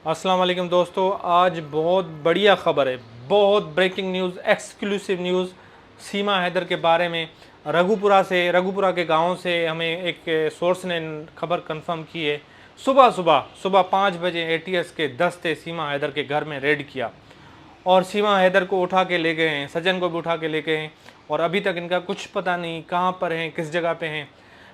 अस्सलाम वालेकुम दोस्तों, आज बहुत बढ़िया ख़बर है। बहुत ब्रेकिंग न्यूज़, एक्सक्लूसिव न्यूज़ सीमा हैदर के बारे में। रघुपुरा के गांव से हमें एक सोर्स ने खबर कंफर्म की है। सुबह 5 बजे एटीएस के दस्ते सीमा हैदर के घर में रेड किया और सीमा हैदर को उठा के ले गए हैं, सज्जन को भी उठा के ले गए हैं और अभी तक इनका कुछ पता नहीं कहाँ पर हैं, किस जगह पे हैं।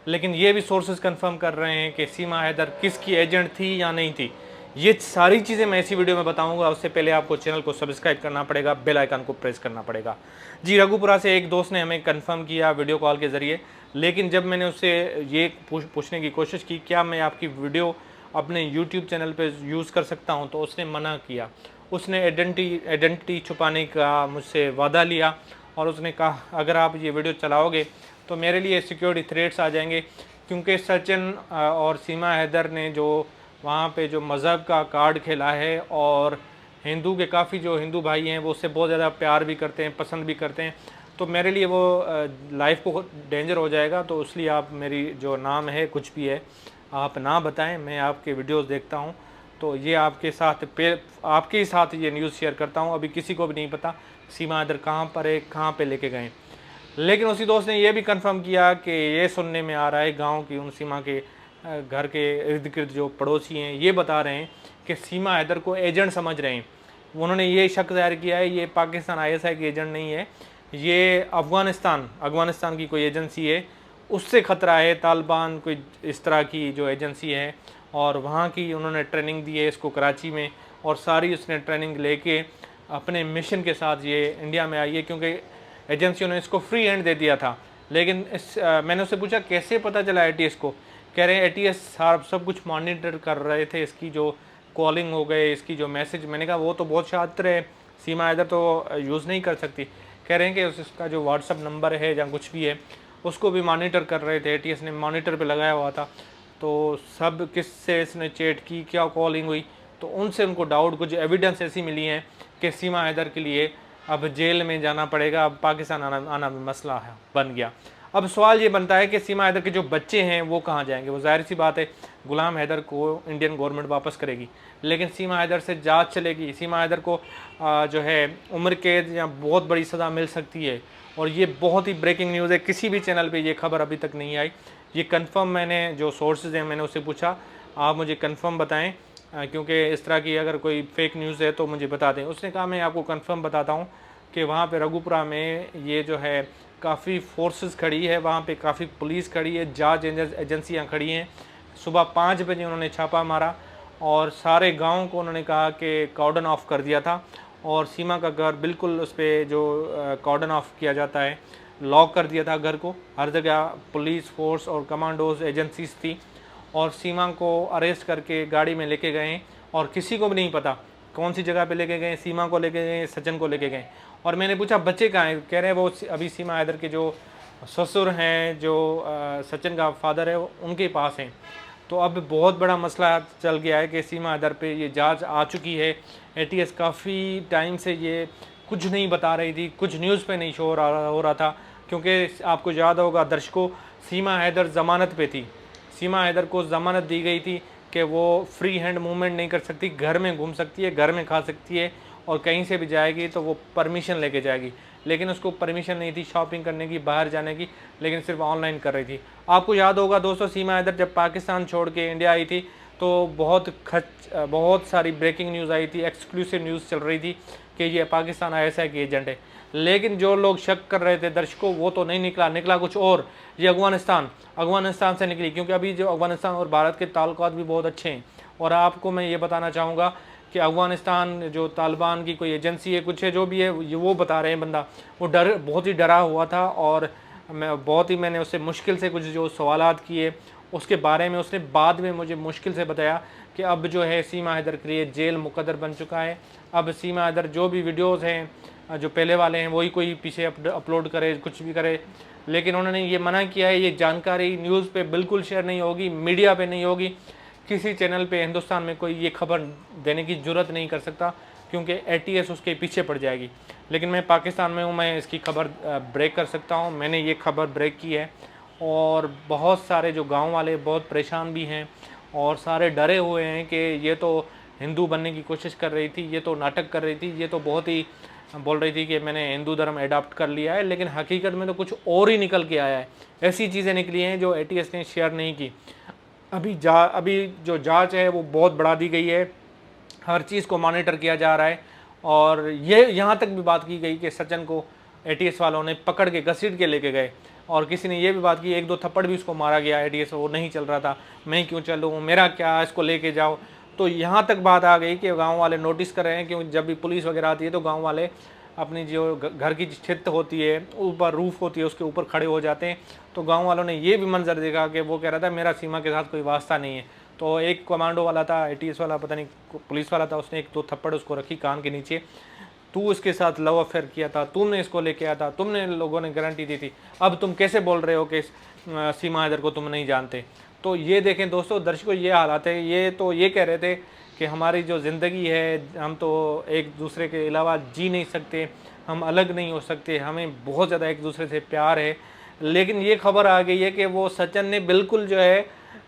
लेकिन ये भी सोर्सेज कंफर्म कर रहे हैं कि सीमा हैदर किसकी एजेंट थी या नहीं थी। ये सारी चीज़ें मैं इसी वीडियो में बताऊंगा। उससे पहले आपको चैनल को सब्सक्राइब करना पड़ेगा, बेल आइकन को प्रेस करना पड़ेगा। जी, रघुपुरा से एक दोस्त ने हमें कंफर्म किया वीडियो कॉल के ज़रिए, लेकिन जब मैंने उससे ये पूछने की कोशिश की क्या मैं आपकी वीडियो अपने यूट्यूब चैनल पे यूज़ कर सकता हूँ, तो उसने मना किया। उसने आइडेंटिटी छुपाने का मुझसे वादा लिया और उसने कहा अगर आप ये वीडियो चलाओगे तो मेरे लिए सिक्योरिटी थ्रेट्स आ जाएंगे, क्योंकि सचिन और सीमा हैदर ने जो वहाँ पे जो मज़हब का कार्ड खेला है और काफ़ी जो हिंदू भाई हैं वो उससे बहुत ज़्यादा प्यार भी करते हैं, पसंद भी करते हैं। तो मेरे लिए वो लाइफ को डेंजर हो जाएगा, तो इसलिए आप मेरी जो नाम है कुछ भी है आप ना बताएं, मैं आपके वीडियोस देखता हूं। तो ये आपके ही साथ ये न्यूज़ शेयर करता हूं। अभी किसी को भी नहीं पता सीमा हैदर कहाँ पर है, कहाँ पे लेके गए। लेकिन उसी दोस्त ने ये भी कंफर्म किया कि ये सुनने में आ रहा है गांव की उन सीमा के घर के इर्द गिर्द जो पड़ोसी हैं ये बता रहे हैं कि सीमा हैदर को एजेंट समझ रहे हैं। उन्होंने ये शक ज़ाहिर किया है ये पाकिस्तान आईएसआई की एजेंट नहीं है, ये अफ़गानिस्तान की कोई एजेंसी है, उससे ख़तरा है, तालिबान कोई इस तरह की जो एजेंसी है और वहाँ की उन्होंने ट्रेनिंग दी है इसको कराची में, और सारी उसने ट्रेनिंग लेके अपने मिशन के साथ ये इंडिया में आई है, क्योंकि एजेंसियों ने इसको फ्री हैंड दे दिया था। लेकिन मैंने उससे पूछा कैसे पता चला एटीएस को, कह रहे हैं एटीएस सब कुछ मॉनिटर कर रहे थे, इसकी जो कॉलिंग हो गए, इसकी जो मैसेज। मैंने कहा वो तो बहुत शातिर है, सीमा हैदर तो यूज़ नहीं कर सकती। कह रहे हैं कि उसका जो व्हाट्सअप नंबर है या कुछ भी है उसको भी मॉनिटर कर रहे थे, एटीएस ने मॉनिटर पे लगाया हुआ था। तो सब किससे इसने चैट की, क्या कॉलिंग हुई, तो उनसे उनको डाउट, कुछ एविडेंस ऐसी मिली है कि सीमा हैदर के लिए अब जेल में जाना पड़ेगा, अब पाकिस्तान आना भी मसला है बन गया। अब सवाल ये बनता है कि सीमा हैदर के जो बच्चे हैं वो कहाँ जाएंगे। वो जाहिर सी बात है गुलाम हैदर को इंडियन गवर्नमेंट वापस करेगी, लेकिन सीमा हैदर से जांच चलेगी। सीमा हैदर को जो है उम्र कैद या बहुत बड़ी सज़ा मिल सकती है। और ये बहुत ही ब्रेकिंग न्यूज़ है, किसी भी चैनल पे ये खबर अभी तक नहीं आई। ये कंफर्म, मैंने जो सोर्सेज हैं मैंने उससे पूछा आप मुझे कंफर्म बताएं, क्योंकि इस तरह की अगर कोई फेक न्यूज़ है तो मुझे बता दें। उसने कहा मैं आपको कंफर्म बताता हूँ कि वहाँ पे रघुपुरा में ये जो है काफ़ी फोर्सेस खड़ी है, वहाँ पे काफ़ी पुलिस खड़ी है, जांच एजेंसियाँ खड़ी हैं। सुबह 5 बजे उन्होंने छापा मारा और सारे गांव को उन्होंने कहा कि कॉर्डन ऑफ कर दिया था, और सीमा का घर बिल्कुल उस पर जो कॉर्डन ऑफ किया जाता है लॉक कर दिया था घर को। हर जगह पुलिस फोर्स और कमांडोज एजेंसीज थी और सीमा को अरेस्ट करके गाड़ी में लेके गए और किसी को भी नहीं पता कौन सी जगह पे लेके गए। सीमा को लेके गए, सचिन को लेके गए। और मैंने पूछा बच्चे कहाँ हैं, कह रहे हैं वो अभी सीमा हैदर के जो ससुर हैं, जो सचिन का फादर है, उनके पास हैं। तो अब बहुत बड़ा मसला चल गया है कि सीमा हैदर पे ये जांच आ चुकी है। एटीएस काफ़ी टाइम से ये कुछ नहीं बता रही थी, कुछ न्यूज़ पे नहीं शो हो रहा था, क्योंकि आपको याद होगा दर्शकों, सीमा हैदर ज़मानत पे थी। सीमा हैदर को ज़मानत दी गई थी कि वो फ्री हैंड मूवमेंट नहीं कर सकती, घर में घूम सकती है, घर में खा सकती है, और कहीं से भी जाएगी तो वो परमिशन लेके जाएगी। लेकिन उसको परमिशन नहीं थी शॉपिंग करने की, बाहर जाने की, लेकिन सिर्फ ऑनलाइन कर रही थी। आपको याद होगा दोस्तों, सीमा हैदर जब पाकिस्तान छोड़ के इंडिया आई थी तो बहुत सारी ब्रेकिंग न्यूज़ आई थी, एक्सक्लूसिव न्यूज़ चल रही थी कि ये पाकिस्तान आईएसआई की एजेंट है। लेकिन जो लोग शक कर रहे थे दर्शकों, वो तो नहीं निकला कुछ और। ये अफगानिस्तान से निकली, क्योंकि अभी जो अफगानिस्तान और भारत के ताल्लुकात भी बहुत अच्छे हैं। और आपको मैं ये बताना चाहूँगा कि अफगानिस्तान जो तालिबान की कोई एजेंसी है, कुछ है, जो भी है, वो बता रहे हैं बंदा वो बहुत ही डरा हुआ था। और मैंने उससे मुश्किल से कुछ जो सवालात किए उसके बारे में उसने बाद में मुझे मुश्किल से बताया कि अब जो है सीमा हैदर के लिए जेल मुकद्दर बन चुका है। अब सीमा हैदर जो भी वीडियोज़ हैं जो पहले वाले हैं वही कोई पीछे अपलोड करे, कुछ भी करे। लेकिन उन्होंने ये मना किया है, ये जानकारी न्यूज़ पे बिल्कुल शेयर नहीं होगी, मीडिया पे नहीं होगी, किसी चैनल पे हिंदुस्तान में कोई ये खबर देने की ज़रूरत नहीं कर सकता, क्योंकि एटीएस उसके पीछे पड़ जाएगी। लेकिन मैं पाकिस्तान में हूँ, मैं इसकी खबर ब्रेक कर सकता हूँ। मैंने ये खबर ब्रेक की है और बहुत सारे जो गांव वाले बहुत परेशान भी हैं और सारे डरे हुए हैं कि ये तो हिंदू बनने की कोशिश कर रही थी, ये तो नाटक कर रही थी, ये तो बहुत ही बोल रही थी कि मैंने हिंदू धर्म अडॉप्ट कर लिया है, लेकिन हकीकत में तो कुछ और ही निकल के आया है। ऐसी चीज़ें निकली हैं जो एटीएस ने शेयर नहीं की। अभी जो जांच है वो बहुत बढ़ा दी गई है, हर चीज़ को मॉनिटर किया जा रहा है। और ये यहाँ तक भी बात की गई कि सचिन को एटीएस वालों ने पकड़ के घसीट के लेके गए, और किसी ने ये भी बात की 1-2 थप्पड़ भी उसको मारा गया। एटीएस वो नहीं चल रहा था, मैं क्यों चलूँ, मेरा क्या, इसको लेके जाओ। तो यहाँ तक बात आ गई कि गांव वाले नोटिस कर रहे हैं, क्योंकि जब भी पुलिस वगैरह आती है तो गांव वाले अपनी जो घर की छत होती है, ऊपर रूफ होती है, उसके ऊपर खड़े हो जाते हैं। तो गांव वालों ने ये भी मंजर देखा कि वो कह रहा था मेरा सीमा के साथ कोई वास्ता नहीं है। तो एक कमांडो वाला था, एटीएस वाला, पता नहीं पुलिस वाला था, उसने 1-2 थप्पड़ उसको रखी कान के नीचे। तू इसके साथ लव अफेयर किया था, तुमने इसको लेके आया था, तुमने लोगों ने गारंटी दी थी, अब तुम कैसे बोल रहे हो कि सीमा हैदर को तुम नहीं जानते। तो ये देखें दोस्तों, दर्शकों ये हालात है। ये तो ये कह रहे थे कि हमारी जो ज़िंदगी है, हम तो एक दूसरे के अलावा जी नहीं सकते, हम अलग नहीं हो सकते, हमें बहुत ज़्यादा एक दूसरे से प्यार है। लेकिन ये खबर आ गई है कि वो सचिन ने बिल्कुल जो है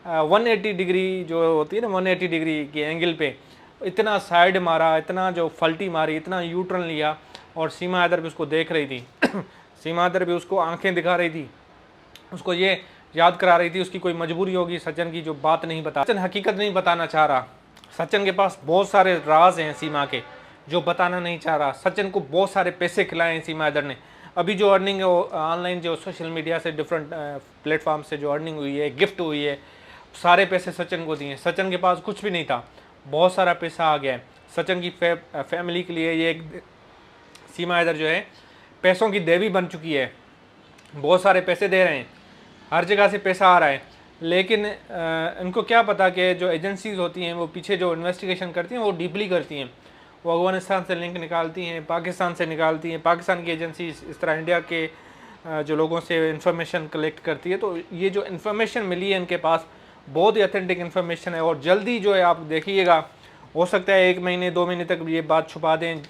180 डिग्री जो होती है ना, 180 डिग्री के एंगल पे इतना साइड मारा, इतना जो फल्टी मारी, इतना यू टर्न लिया, और सीमा हैदर भी उसको देख रही थी सीमा हैदर भी उसको आंखें दिखा रही थी, उसको ये याद करा रही थी उसकी कोई मजबूरी होगी सचिन की जो बात नहीं बता, सचिन हकीकत नहीं बताना चाह रहा। सचिन के पास बहुत सारे राज हैं सीमा के जो बताना नहीं चाह रहा। सचिन को बहुत सारे पैसे खिलाए हैं सीमा हैदर ने। अभी जो अर्निंग है वो ऑनलाइन जो सोशल मीडिया से डिफरेंट प्लेटफॉर्म से जो अर्निंग हुई है, गिफ्ट हुई है, सारे पैसे सचिन को दिए। सचिन के पास कुछ भी नहीं था, बहुत सारा पैसा आ गया है सचिन की फैमिली के लिए। ये एक सीमा हैदर जो है पैसों की देवी बन चुकी है, बहुत सारे पैसे दे रहे हैं, हर जगह से पैसा आ रहा है। लेकिन इनको क्या पता कि जो एजेंसीज होती हैं वो पीछे जो इन्वेस्टिगेशन करती हैं वो डीपली करती हैं, वो अफगानिस्तान से लिंक निकालती हैं, पाकिस्तान से निकालती हैं, पाकिस्तान की एजेंसी इस तरह इंडिया के जो लोगों से इन्फॉर्मेशन कलेक्ट करती है। तो ये जो इन्फॉर्मेशन मिली है इनके पास बहुत ही ऑथेंटिक इन्फॉर्मेशन है, और जल्दी जो है आप देखिएगा, हो सकता है 1 महीने 2 महीने तक ये बात छुपा दें,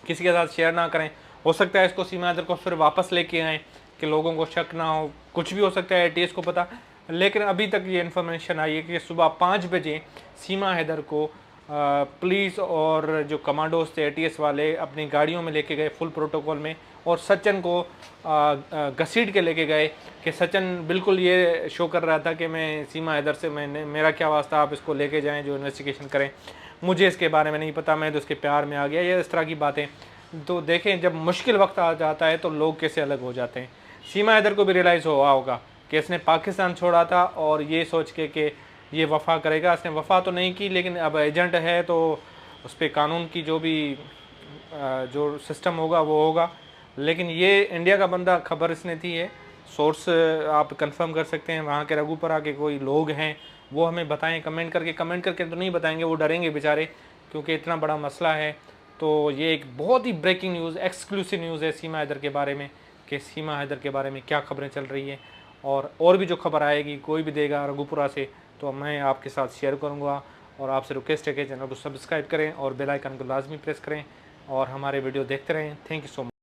किसी के साथ शेयर ना करें। हो सकता है इसको सीमा हैदर को फिर वापस लेके आएँ कि लोगों को शक ना हो, कुछ भी हो सकता है, एटीएस को पता। लेकिन अभी तक ये इन्फॉर्मेशन आई है कि सुबह 5 बजे सीमा हैदर को पुलिस और जो कमांडोज थे एटीएस वाले अपनी गाड़ियों में लेके गए फुल प्रोटोकॉल में, और सचिन को घसीट के लेके गए कि सचिन बिल्कुल ये शो कर रहा था कि मैं सीमा हैदर से, मेरा क्या वास्ता, आप इसको लेके जाएं जो इन्वेस्टिगेशन करें, मुझे इसके बारे में नहीं पता, मैं तो उसके प्यार में आ गया, ये इस तरह की बातें। तो देखें जब मुश्किल वक्त आ जाता है तो लोग कैसे अलग हो जाते हैं। सीमा हैदर को भी रियलाइज़ हुआ होगा कि इसने पाकिस्तान छोड़ा था और ये सोच के कि ये वफ़ा करेगा, इसने वफ़ा तो नहीं की, लेकिन अब एजेंट है तो उस पर कानून की जो भी जो सिस्टम होगा वो होगा। लेकिन ये इंडिया का बंदा, खबर इसने दी है, सोर्स आप कंफर्म कर सकते हैं, वहाँ के रघुपुरा के कोई लोग हैं वो हमें बताएं कमेंट करके तो नहीं बताएंगे, वो डरेंगे बेचारे क्योंकि इतना बड़ा मसला है। तो ये एक बहुत ही ब्रेकिंग न्यूज़, एक्सक्लूसिव न्यूज़ है सीमा हैदर के बारे में, कि सीमा हैदर के बारे में क्या खबरें चल रही हैं, और भी जो खबर आएगी कोई भी देगा रघुपुरा से तो मैं आपके साथ शेयर करूंगा। और आपसे रिक्वेस्ट है कि चैनल को सब्सक्राइब करें और बेल आइकन को लाजमी प्रेस करें और हमारे वीडियो देखते रहें। Thank you so much.